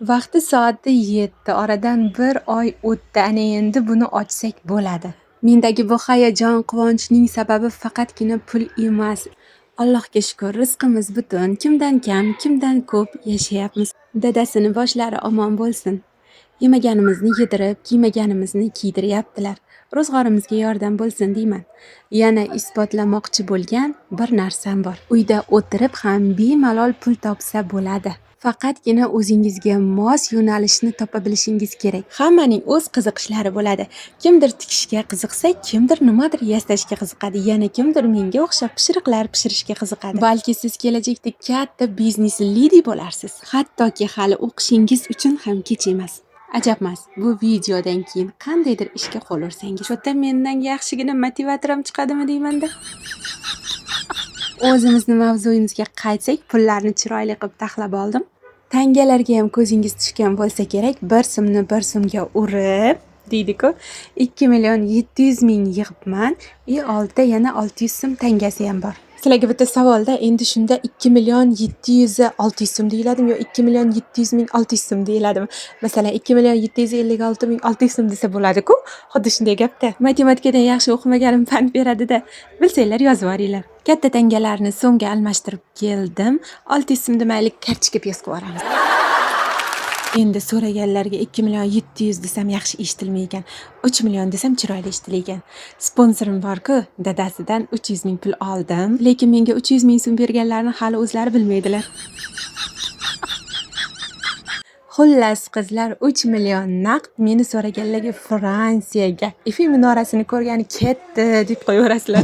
Vaqti soati 7, oradan 1 oy o'tdi. Ana endi buni ochsak bo'ladi. Mendagi bu hayajon, quvonchning sababi faqatgina pul emas. Allohga shukr, rizqimiz butun. Kimdan kam, kimdan ko'p yashayapmiz. Dadasini boshlari omon bo'lsin. Yemaganimizni yedirib, kiymaganimizni kiydiryaptilar. Ro'zg'orimizga yordam bo'lsin deyman. Yana isbotlamoqchi bo'lgan bir narsam bor. Uyda o'tirib ham bemalol pul topsa bo'ladi. Faqatgina o'zingizga mos yo'nalishni topa bilishingiz kerak. Hammaning o'z qiziqishlari bo'ladi. Kimdir tikishga qiziqsa, kimdir nimadir yasashga qiziqadi, yana kimdir menga o'xshab pishiriqlar pishirishga qiziqadi. Balki siz kelajakda katta biznes lidi bo'larsiz. Hattoki hali o'qishingiz uchun ham kech emas. Ajabmas, bu videodan keyin qandaydir ishga qo'l ursangiz, shota mendan yaxshigina motivatorim chiqadimi deymanda. O'zimizni mavzuyimizga qaytsak, pullarni chiroyli qilib taxlab oldim. Tangalarga ham ko'zingiz tushgan bo'lsa kerak, 1 so'mni 1 so'mga urib, deydi-ku, 2.700.000 yig'ibman, oltida yana 600 so'm tangasi ham bor. Sizlarga bitta savolda, endi shunda 2.700.600 so'm deyiladimi yo 2.700.600 so'm deyiladimi? Masalan, 2.756.600 so'm desa bo'ladi-ku, xuddi shunday gapda. Matematikadan yaxshi o'qimaganim pand beradi-da. Bilsanglar yozib yuboringlar. Katta tangalarni so'mga almashtirib keldim. 600 so'm demaylik, kartochka pes qilib yuboramiz. Endi so'raganlarga 2.700.000 desam yaxshi eshitilmaydi. 3 million desam chiroyli eshitilar. Sponsorim bor-ku, dadasidan 300.000 pul oldim, lekin menga 300.000 so'm berganlarni hali o'zlari bilmaydilar. Xullas qizlar, 3 million naqd meni so'raganlarga Fransiyaga. Eiffel minorasini ko'rgani ketdi deb qo'yaverasizlar.